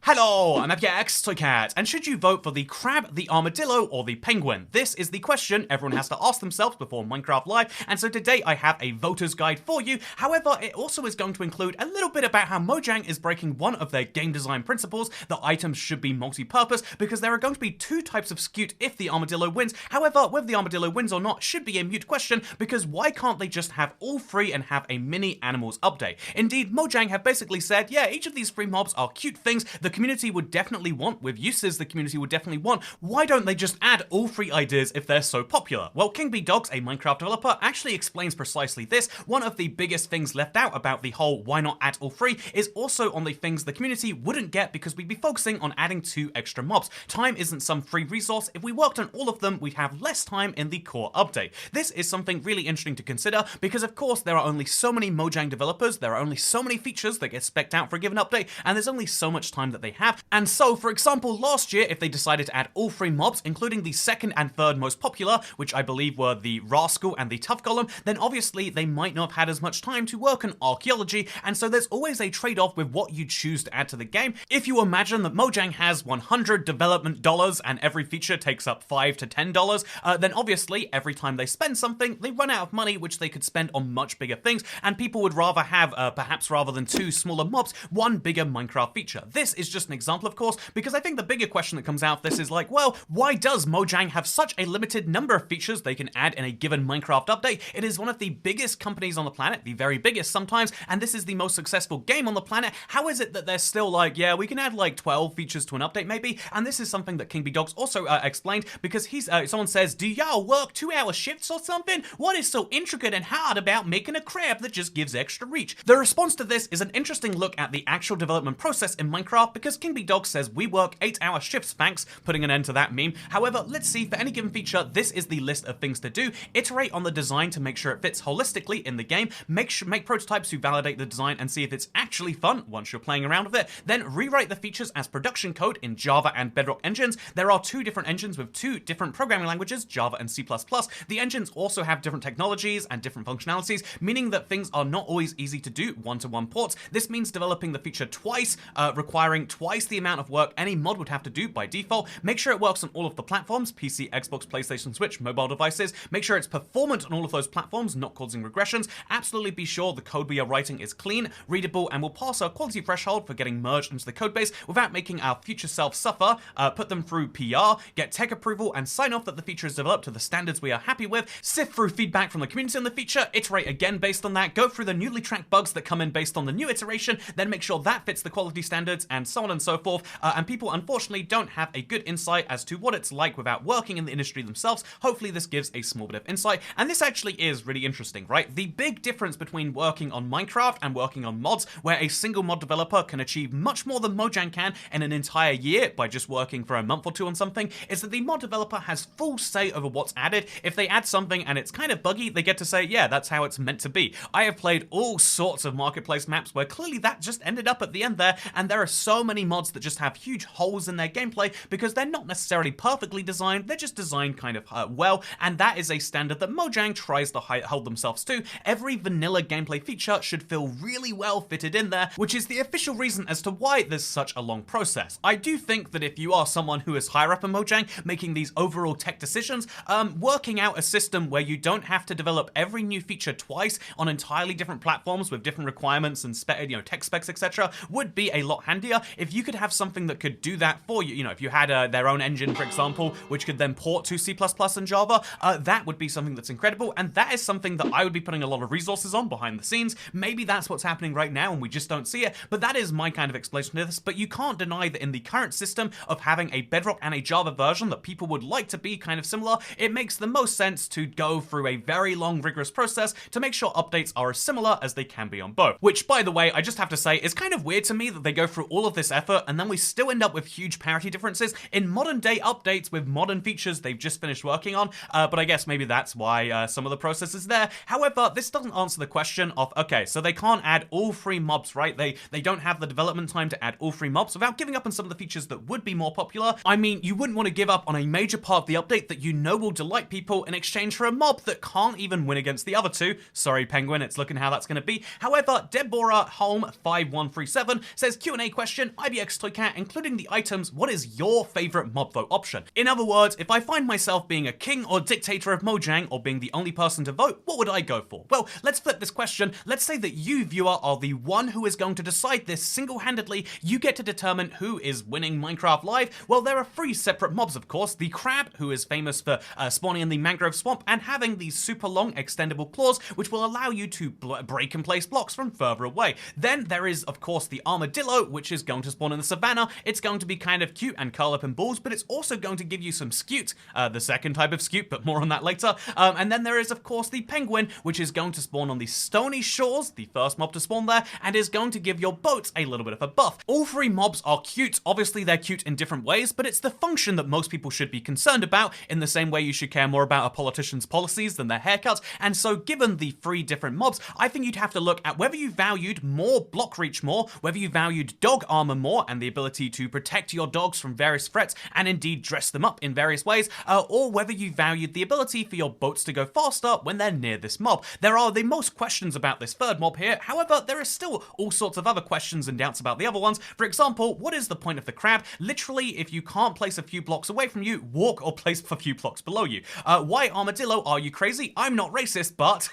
Hello, I'm FX Toycat, and should you vote for the crab, the armadillo, or the penguin? This is the question everyone has to ask themselves before Minecraft Live, and so today I have a voter's guide for you. However, it also is going to include a little bit about how Mojang is breaking one of their game design principles, that items should be multi-purpose, because there are going to be two types of skewed if the armadillo wins. However, whether the armadillo wins or not should be a mute question, because why can't they just have all three and have a mini animals update? Indeed, Mojang have basically said, yeah, each of these three mobs are cute things the community would definitely want, with uses the community would definitely want. Why don't they just add all three ideas if they're so popular? Well, KingBDogs, a Minecraft developer, actually explains precisely this. One of the biggest things left out about the whole why not add all three is also on the things the community wouldn't get because we'd be focusing on adding 2 extra mobs. Time isn't some free resource. If we worked on all of them, we'd have less time in the core update. This is something really interesting to consider because, of course, there are only so many Mojang developers, there are only so many features that get specced out for a given update, and there's only so much time that they have. And so, for example, last year, if they decided to add all 3 mobs, including the second and third most popular, which I believe were the Rascal and the Tough Golem, then obviously they might not have had as much time to work on archaeology, and so there's always a trade-off with what you choose to add to the game. If you imagine that Mojang has 100 development dollars and every feature takes up $5 to $10, then obviously every time they spend something, they run out of money which they could spend on much bigger things, and people would rather have, perhaps rather than 2 smaller mobs, 1 bigger Minecraft feature. This is just an example, of course, because I think the bigger question that comes out of this is like, well, why does Mojang have such a limited number of features they can add in a given Minecraft update? It is one of the biggest companies on the planet, the very biggest sometimes, and this is the most successful game on the planet. How is it that they're still like, yeah, we can add like 12 features to an update maybe? And this is something that KingBDogs also explained, because someone says, do y'all work 2-hour shifts or something? What is so intricate and hard about making a crab that just gives extra reach? The response to this is an interesting look at the actual development process in Minecraft, because KingBDogs says we work 8-hour shifts, thanks, putting an end to that meme. However, let's see, for any given feature, this is the list of things to do. Iterate on the design to make sure it fits holistically in the game, make prototypes to validate the design and see if it's actually fun once you're playing around with it, then rewrite the features as production code in Java and Bedrock engines. There are 2 different engines with 2 different programming languages, Java and C++. The engines also have different technologies and different functionalities, meaning that things are not always easy to do one-to-one ports. This means developing the feature twice, requiring twice the amount of work any mod would have to do by default. Make sure it works on all of the platforms, PC, Xbox, PlayStation, Switch, mobile devices. Make sure it's performant on all of those platforms, not causing regressions. Absolutely be sure the code we are writing is clean, readable, and will pass our quality threshold for getting merged into the codebase without making our future self suffer. Put them through PR, get tech approval, and sign off that the feature is developed to the standards we are happy with. Sift through feedback from the community on the feature, iterate again based on that, go through the newly tracked bugs that come in based on the new iteration, then make sure that fits the quality standards, and so on and so forth. And people unfortunately don't have a good insight as to what it's like without working in the industry themselves. Hopefully this gives a small bit of insight, and this actually is really interesting, right? The big difference between working on Minecraft and working on mods, where a single mod developer can achieve much more than Mojang can in an entire year by just working for a month or 2 on something, is that the mod developer has full say over what's added. If they add something and it's kind of buggy, they get to say, yeah, that's how it's meant to be. I have played all sorts of marketplace maps where clearly that just ended up at the end there, and there are so many mods that just have huge holes in their gameplay because they're not necessarily perfectly designed, they're just designed kind of well, and that is a standard that Mojang tries to hold themselves to. Every vanilla gameplay feature should feel really well fitted in there, which is the official reason as to why there's such a long process. I do think that if you are someone who is higher up in Mojang, making these overall tech decisions, working out a system where you don't have to develop every new feature twice on entirely different platforms with different requirements and tech specs, etc., would be a lot handier. If you could have something that could do that for you, if you had their own engine, for example, which could then port to C++ and Java, that would be something that's incredible, and that is something that I would be putting a lot of resources on behind the scenes. Maybe that's what's happening right now and we just don't see it, but that is my kind of explanation to this. But you can't deny that in the current system of having a Bedrock and a Java version that people would like to be kind of similar, it makes the most sense to go through a very long, rigorous process to make sure updates are as similar as they can be on both. Which, by the way, I just have to say, is kind of weird to me that they go through all of this effort and then we still end up with huge parity differences in modern day updates with modern features they've just finished working on, but I guess maybe that's why some of the process is there. However, this doesn't answer the question of, okay, so they can't add all 3 mobs, right? They don't have the development time to add all 3 mobs without giving up on some of the features that would be more popular. I mean, you wouldn't want to give up on a major part of the update that you know will delight people in exchange for a mob that can't even win against the other 2. Sorry, Penguin, it's looking how that's going to be. However, Deborah Holm 5137 says, Q&A question, IBXToyCat, including the items, what is your favorite mob vote option? In other words, if I find myself being a king or dictator of Mojang or being the only person to vote, what would I go for? Well, let's flip this question. Let's say that you, viewer, are the one who is going to decide this single-handedly. You get to determine who is winning Minecraft Live. Well, there are 3 separate mobs, of course. The crab, who is famous for spawning in the mangrove swamp and having these super long extendable claws, which will allow you to break and place blocks from further away. Then there is, of course, the armadillo, which is going to spawn in the savannah. It's going to be kind of cute and curl up in balls, but it's also going to give you some scute, the second type of scute, but more on that later. And then there is, of course, the penguin, which is going to spawn on the stony shores, the first mob to spawn there, and is going to give your boats a little bit of a buff. All 3 mobs are cute. Obviously, they're cute in different ways, but it's the function that most people should be concerned about, in the same way you should care more about a politician's policies than their haircut. And so given the 3 different mobs, I think you'd have to look at whether you valued more block reach more, whether you valued dog armor more and the ability to protect your dogs from various threats and indeed dress them up in various ways, or whether you valued the ability for your boats to go faster when they're near this mob. There are the most questions about this 3rd mob here. However, there is still all sorts of other questions and doubts about the other ones. For example, what is the point of the crab? Literally, if you can't place a few blocks away from you, walk or place a few blocks below you. Why armadillo? Are you crazy? I'm not racist, but...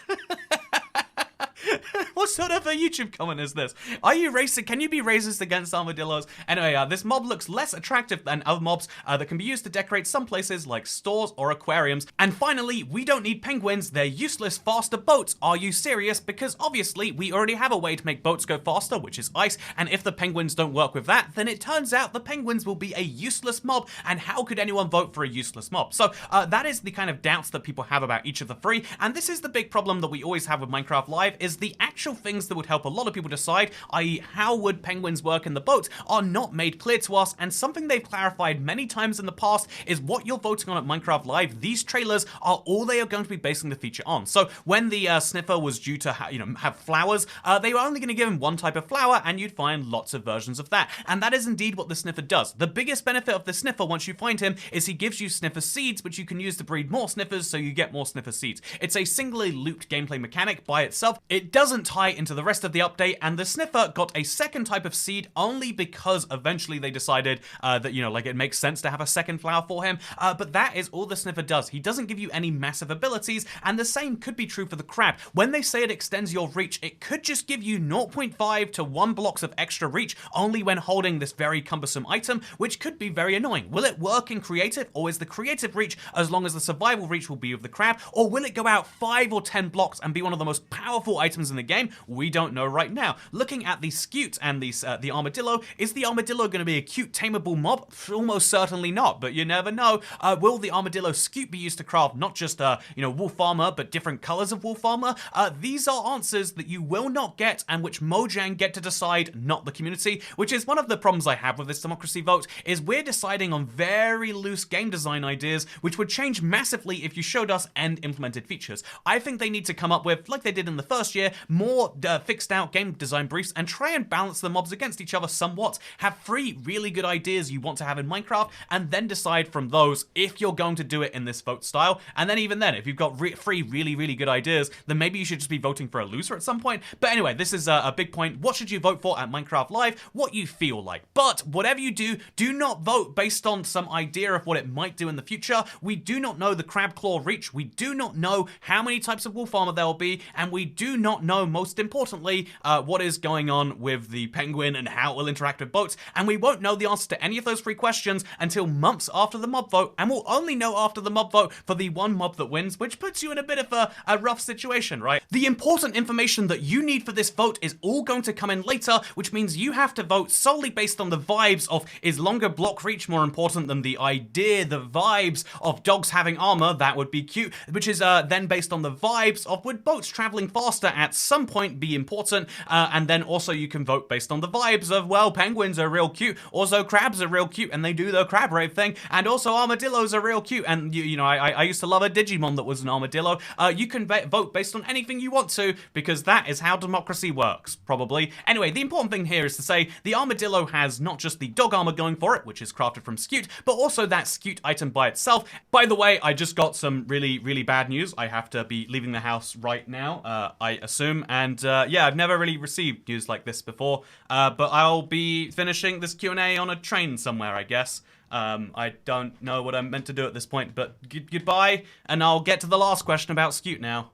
What sort of a YouTube comment is this? Are you racist? Can you be racist against armadillos? Anyway, this mob looks less attractive than other mobs that can be used to decorate some places like stores or aquariums. And finally, we don't need penguins. They're useless faster boats. Are you serious? Because obviously we already have a way to make boats go faster, which is ice. And if the penguins don't work with that, then it turns out the penguins will be a useless mob. And how could anyone vote for a useless mob? So that is the kind of doubts that people have about each of the 3. And this is the big problem that we always have with Minecraft Live, is the actual things that would help a lot of people decide, i.e. how would penguins work in the boat, are not made clear to us. And something they've clarified many times in the past is what you're voting on at Minecraft Live. These trailers are all they are going to be basing the feature on. So when the sniffer was due to have flowers, they were only going to give him one type of flower, and you'd find lots of versions of that. And that is indeed what the sniffer does. The biggest benefit of the sniffer once you find him is he gives you sniffer seeds, which you can use to breed more sniffers, so you get more sniffer seeds. It's a singly looped gameplay mechanic by itself. It doesn't tie into the rest of the update, and the sniffer got a second type of seed only because eventually they decided that, it makes sense to have a second flower for him. But that is all the sniffer does. He doesn't give you any massive abilities, and the same could be true for the crab. When they say it extends your reach, it could just give you 0.5 to 1 blocks of extra reach only when holding this very cumbersome item, which could be very annoying. Will it work in creative, or is the creative reach as long as the survival reach will be of the crab, or will it go out 5 or 10 blocks and be one of the most powerful items in the game? We don't know right now. Looking at the scute and the armadillo, is the armadillo going to be a cute tameable mob? Almost certainly not, but you never know. Will the armadillo scute be used to craft not just wolf armor, but different colors of wolf armor? These are answers that you will not get, and which Mojang get to decide, not the community, which is one of the problems I have with this democracy vote, is we're deciding on very loose game design ideas, which would change massively if you showed us end implemented features. I think they need to come up with, like they did in the first year, more fixed out game design briefs and try and balance the mobs against each other somewhat. Have 3 really good ideas you want to have in Minecraft, and then decide from those if you're going to do it in this vote style. And then even then, if you've got 3 really good ideas, then maybe you should just be voting for a loser at some point. But anyway, this is a big point. What should you vote for at Minecraft Live? What you feel like. But whatever you do, do not vote based on some idea of what it might do in the future. We do not know the crab claw reach. We do not know how many types of wolf armor there will be, and we do not know, most importantly, what is going on with the penguin and how it will interact with boats. And we won't know the answer to any of those 3 questions until months after the mob vote, and we'll only know after the mob vote for the one mob that wins, which puts you in a bit of a rough situation, right? The important information that you need for this vote is all going to come in later, which means you have to vote solely based on the vibes of, is longer block reach more important than the idea, the vibes of dogs having armor? That would be cute, which is then based on the vibes of, would boats traveling faster at some point be important? And then also you can vote based on the vibes of, well, penguins are real cute, also crabs are real cute and they do the crab rave thing, and also armadillos are real cute, and I used to love a Digimon that was an armadillo. You can vote based on anything you want to, because that is how democracy works, probably. Anyway, the important thing here is to say the armadillo has not just the dog armor going for it, which is crafted from scute, but also that scute item by itself. By the way, I just got some really bad news. I have to be leaving the house right now. I assume. And yeah, I've never really received news like this before, but I'll be finishing this Q&A on a train somewhere, I guess. I don't know what I'm meant to do at this point, but goodbye, and I'll get to the last question about Scoot now.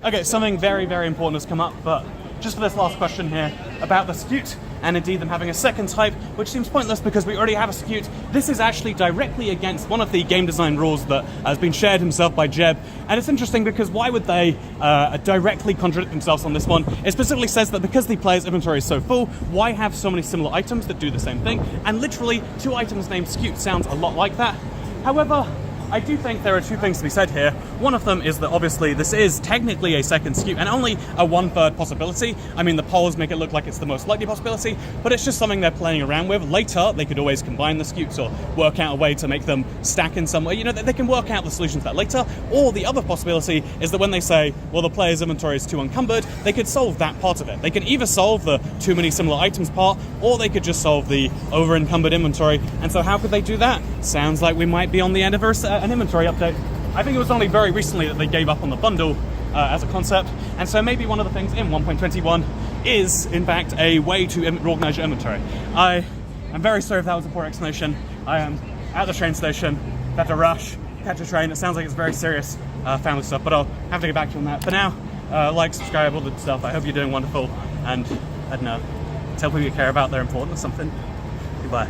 Okay, something very, very important has come up, but just for this last question here about the Scoot, and indeed them having a second type, which seems pointless because we already have a Scoot. This is actually directly against one of the game design rules that has been shared himself by Jeb, and it's interesting because why would they directly contradict themselves on this one? It specifically says that because the player's inventory is so full, why have so many similar items that do the same thing? And literally, 2 items named Scoot sounds a lot like that. However, I do think there are 2 things to be said here. One of them is that obviously this is technically a second Scoot and only a 1/3 possibility. I mean, the polls make it look like it's the most likely possibility, but it's just something they're playing around with. Later, they could always combine the Scoots or work out a way to make them stack in some way. You know, they can work out the solution to that later. Or the other possibility is that when they say, well, the player's inventory is too encumbered, they could solve that part of it. They can either solve the too many similar items part, or they could just solve the over-encumbered inventory. And so how could they do that? Sounds like we might be on the end of an inventory update. I think it was only very recently that they gave up on the bundle as a concept, and so maybe one of the things in 1.21 is, in fact, a way to organize your inventory. I am very sorry if that was a poor explanation. I am at the train station, have to rush, catch a train. It sounds like it's very serious family stuff, but I'll have to get back to you on that. For now, like, subscribe, all the stuff. I hope you're doing wonderful, and I don't know, tell people you care about they're important or something. Goodbye.